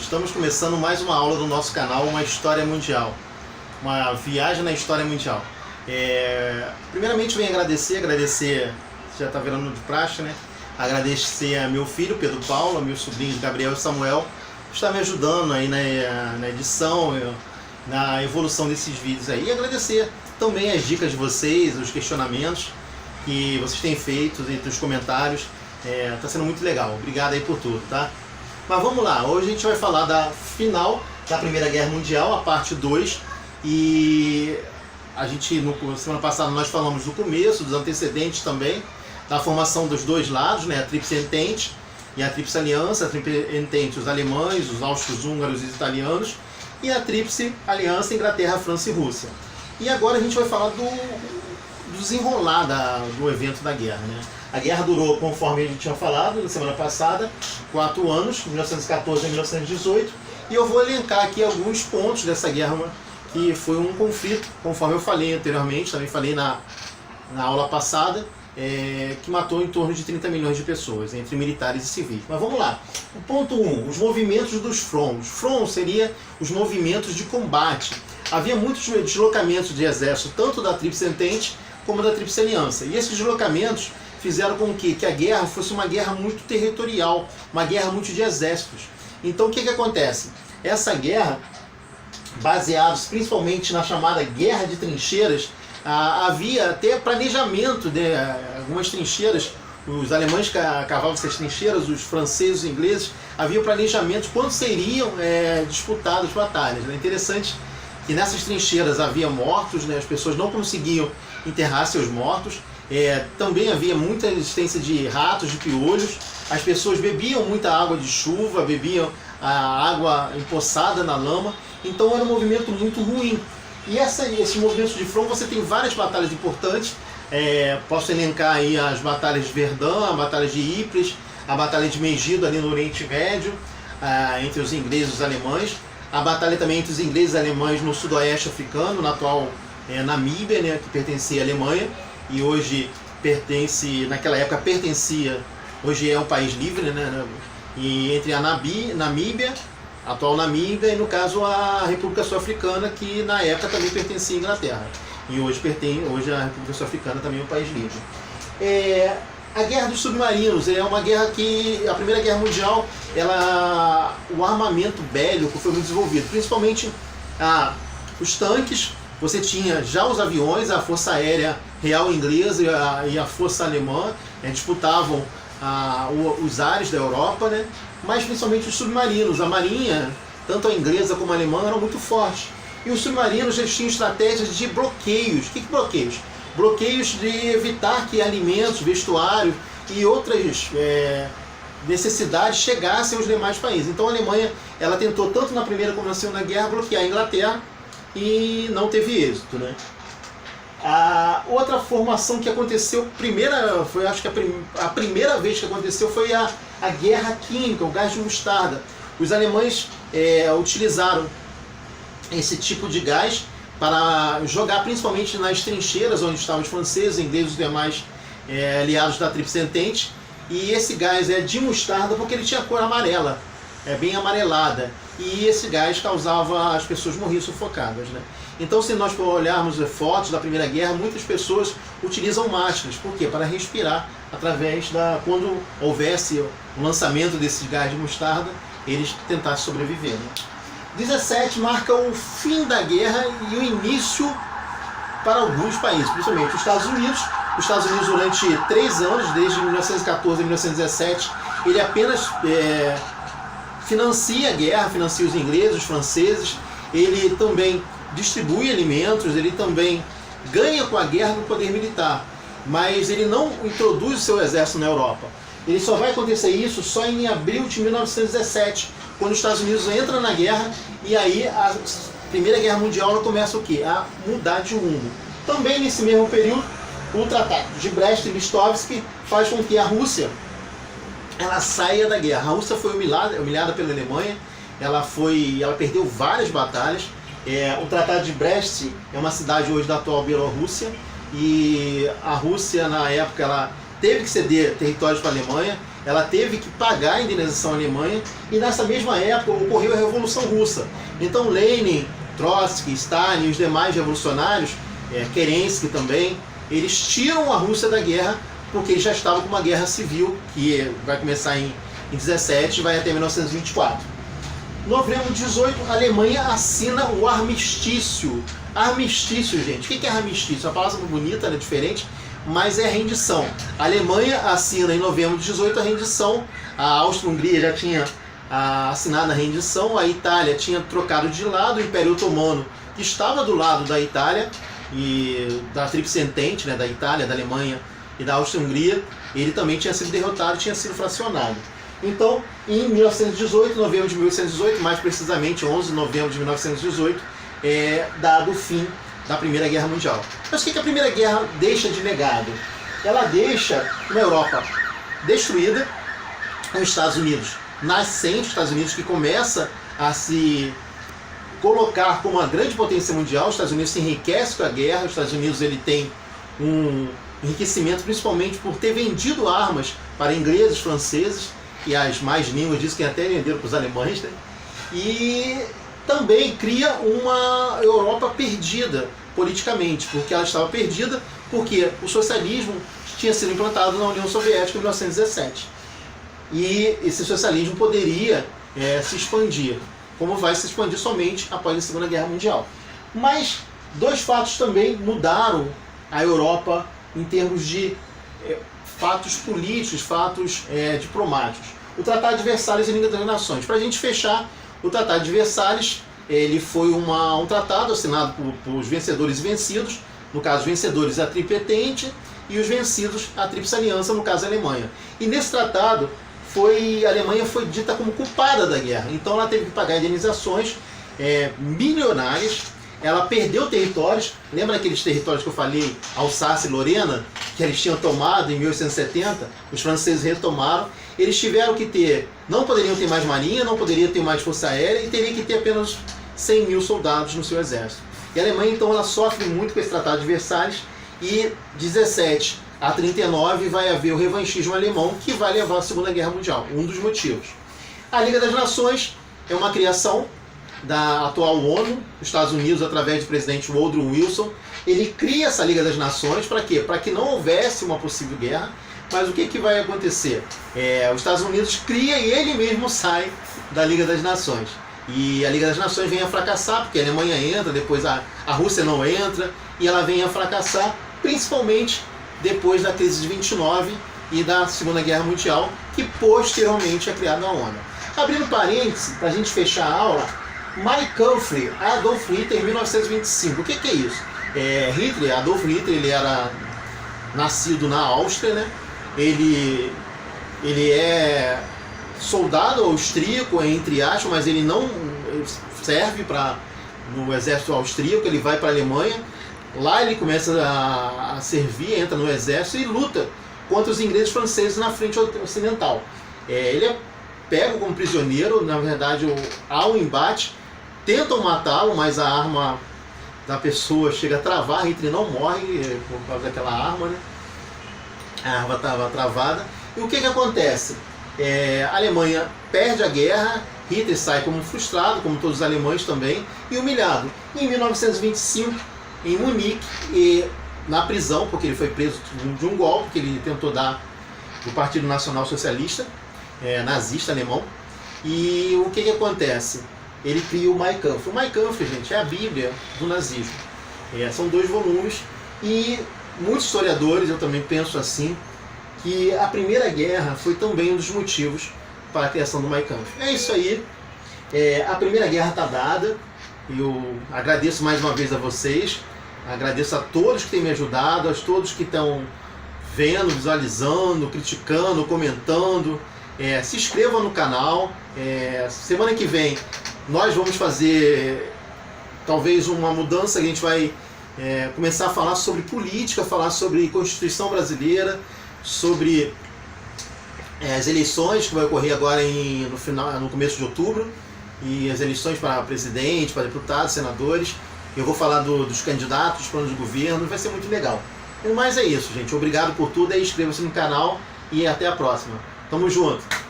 Estamos começando mais uma aula do nosso canal, Uma História Mundial, uma viagem na história mundial. Primeiramente venho agradecer, já está virando de praxe, né? Agradecer a meu filho, Pedro Paulo, a meus sobrinhos Gabriel e Samuel, que está me ajudando aí na edição, na evolução desses vídeos aí. E agradecer também as dicas de vocês, os questionamentos que vocês têm feito entre os comentários. Está sendo muito legal. Obrigado aí por tudo, tá? Mas vamos lá, hoje a gente vai falar da final da Primeira Guerra Mundial, a parte 2. E a gente, semana passada, nós falamos do começo, dos antecedentes também, da formação dos dois lados, né? A Tríplice Entente e a Tríplice Aliança. A Tríplice Entente, os alemães, os austro-húngaros e os italianos, e a Tríplice Aliança, Inglaterra, França e Rússia. E agora a gente vai falar do desenrolar do evento da guerra, né? A guerra durou, conforme a gente tinha falado na semana passada, 4 anos, de 1914 a 1918, e eu vou elencar aqui alguns pontos dessa guerra, que foi um conflito, conforme eu falei anteriormente, também falei na aula passada, que matou em torno de 30 milhões de pessoas, entre militares e civis. Mas vamos lá. O ponto 1, os movimentos dos fronts. Front seria os movimentos de combate. Havia muitos deslocamentos de exército, tanto da Tríplice Entente como da Tríplice Aliança. E esses deslocamentos fizeram com que a guerra fosse uma guerra muito territorial, uma guerra muito de exércitos. Então o que acontece? Essa guerra, baseados principalmente na chamada Guerra de Trincheiras, havia até planejamento de algumas trincheiras. Os alemães cavavam essas trincheiras, os franceses e os ingleses, havia planejamento de quando seriam disputadas as batalhas. É interessante que nessas trincheiras havia mortos, né? As pessoas não conseguiam enterrar seus mortos. Também havia muita existência de ratos, de piolhos. As pessoas bebiam muita água de chuva, bebiam a água empoçada na lama. Então era um movimento muito ruim. E esses movimentos de front, você tem várias batalhas importantes. Posso elencar aí as batalhas de Verdun, a batalha de Ypres, a batalha de Megido ali no Oriente Médio, entre os ingleses e os alemães. A batalha também entre os ingleses e alemães no sudoeste africano, na atual Namíbia, né, que pertencia à Alemanha. E hoje naquela época pertencia, hoje é um país livre, né? E entre a Namíbia, a atual Namíbia, e no caso a República Sul-Africana, que na época também pertencia à Inglaterra. E hoje a República Sul-Africana também é um país livre. A Guerra dos Submarinos é uma guerra que, a Primeira Guerra Mundial, o armamento bélico foi muito desenvolvido, principalmente os tanques. Você tinha já os aviões, a Força Aérea Real Inglesa e a Força Alemã disputavam os ares da Europa, né? Mas principalmente os submarinos. A marinha, tanto a inglesa como a alemã, eram muito fortes. E os submarinos eles tinham estratégias de bloqueios. O que bloqueios? Bloqueios de evitar que alimentos, vestuário e outras necessidades chegassem aos demais países. Então a Alemanha tentou, tanto na Primeira como na Segunda Guerra, bloquear a Inglaterra, e não teve êxito, né? A outra formação que aconteceu, acho que a primeira vez que aconteceu foi a Guerra Química, o gás de mostarda. Os alemães utilizaram esse tipo de gás para jogar principalmente nas trincheiras onde estavam os franceses, ingleses e os demais aliados da Tríplice Entente. E esse gás é de mostarda porque ele tinha cor amarela, bem amarelada. E esse gás causava, as pessoas morriam sufocadas, né? Então, se nós olharmos fotos da Primeira Guerra, muitas pessoas utilizam máscaras. Por quê? Para respirar quando houvesse o lançamento desse gás de mostarda, eles tentassem sobreviver, né? 17 marca o fim da guerra e o início para alguns países, principalmente os Estados Unidos. Os Estados Unidos, durante 3 anos, desde 1914 a 1917, ele apenas financia a guerra, financia os ingleses, os franceses. Ele também distribui alimentos, ele também ganha com a guerra no poder militar, mas ele não introduz o seu exército na Europa. Ele só vai acontecer isso só em abril de 1917, quando os Estados Unidos entram na guerra, e aí a Primeira Guerra Mundial ela começa o quê? A mudar de rumo. Também nesse mesmo período, o Tratado de Brest-Litovsk faz com que a Rússia saia da guerra. A Rússia foi humilhada pela Alemanha, ela perdeu várias batalhas. O Tratado de Brest é uma cidade hoje da atual Bielorrússia, e a Rússia na época teve que ceder territórios para a Alemanha. ela teve que pagar a indenização à Alemanha, e nessa mesma época ocorreu a Revolução Russa. Então Lenin, Trotsky, Stalin e os demais revolucionários, Kerensky também, eles tiram a Rússia da guerra, porque eles já estavam com uma guerra civil, que vai começar em 17 e vai até 1924. Novembro de 18, a Alemanha assina o armistício. Armistício, gente, o que é armistício? É uma palavra bonita, né, diferente, mas é rendição. A Alemanha assina em novembro de 18 a rendição, a Áustria-Hungria já tinha assinado a rendição, a Itália tinha trocado de lado, o Império Otomano estava do lado da Itália, e da Tríplice Entente, né, da Itália, da Alemanha e da Áustria-Hungria, ele também tinha sido derrotado, tinha sido fracionado. Então, em 1918, novembro de 1818, mais precisamente 11 de novembro de 1918, é dado o fim da Primeira Guerra Mundial. Mas o que a Primeira Guerra deixa de legado? Ela deixa uma Europa destruída, os Estados Unidos nascente, os Estados Unidos que começa a se colocar como uma grande potência mundial. Os Estados Unidos se enriquece com a guerra, os Estados Unidos ele tem um enriquecimento principalmente por ter vendido armas para ingleses, franceses, e as mais línguas dizem que até venderam para os alemães, né? E também cria uma Europa perdida politicamente, porque ela estava perdida porque o socialismo tinha sido implantado na União Soviética em 1917. E esse socialismo poderia se expandir, como vai se expandir somente após a Segunda Guerra Mundial. Mas dois fatos também mudaram a Europa em termos de fatos políticos, fatos diplomáticos. O Tratado de Versalhes e a Liga das Nações. Para a gente fechar, o Tratado de Versalhes ele foi um tratado assinado por os vencedores e vencidos, no caso os vencedores a Tríplice Entente e os vencidos a Tríplice Aliança, no caso a Alemanha. E nesse tratado a Alemanha foi dita como culpada da guerra, então ela teve que pagar indenizações milionárias. Ela perdeu territórios, lembra aqueles territórios que eu falei, Alsácia e Lorena, que eles tinham tomado em 1870, os franceses retomaram. Eles tiveram que não poderiam ter mais marinha, não poderiam ter mais força aérea e teriam que ter apenas 100 mil soldados no seu exército. E a Alemanha então ela sofre muito com esse Tratado de Versalhes, e 17 a 39 vai haver o revanchismo alemão, que vai levar à Segunda Guerra Mundial, um dos motivos. A Liga das Nações é uma criação da atual ONU, os Estados Unidos, através do presidente Woodrow Wilson. Ele cria essa Liga das Nações para quê? Para que não houvesse uma possível guerra. Mas o que vai acontecer? Os Estados Unidos cria e ele mesmo sai da Liga das Nações. E a Liga das Nações vem a fracassar, porque a Alemanha entra, depois a Rússia não entra, e ela vem a fracassar, principalmente depois da crise de 29 e da Segunda Guerra Mundial, que posteriormente é criada a ONU. Abrindo parênteses, para a gente fechar a aula, Mein Kampf, Adolf Hitler, em 1925. O que é isso? Adolf Hitler, ele era nascido na Áustria, né? Ele é soldado austríaco, entre aspas, mas ele não serve no exército austríaco, ele vai para a Alemanha. Lá ele começa a servir, entra no exército e luta contra os ingleses e franceses na frente ocidental. Ele é pego como prisioneiro, na verdade há um embate, tentam matá-lo, mas a arma da pessoa chega a travar, Hitler não morre por causa daquela arma, né? A arma estava travada. E o que acontece? A Alemanha perde a guerra, Hitler sai como frustrado, como todos os alemães também, e humilhado. E em 1925, em Munique, na prisão, porque ele foi preso de um golpe que ele tentou dar do Partido Nacional Socialista, nazista alemão. E o que acontece? Ele cria o Mein Kampf. O Mein Kampf, gente, é a Bíblia do nazismo. São 2 volumes e muitos historiadores, eu também penso assim, que a Primeira Guerra foi também um dos motivos para a criação do Mein Kampf. É isso aí. A Primeira Guerra está dada. Eu agradeço mais uma vez a vocês. Agradeço a todos que têm me ajudado, a todos que estão vendo, visualizando, criticando, comentando. Se inscrevam no canal. Semana que vem nós vamos fazer talvez uma mudança, que a gente vai começar a falar sobre política, falar sobre Constituição brasileira, sobre as eleições que vai ocorrer agora no começo de outubro, e as eleições para presidente, para deputados, senadores. Eu vou falar dos candidatos, dos planos de governo, vai ser muito legal. Mas é isso, gente. Obrigado por tudo, inscreva-se no canal e até a próxima. Tamo junto.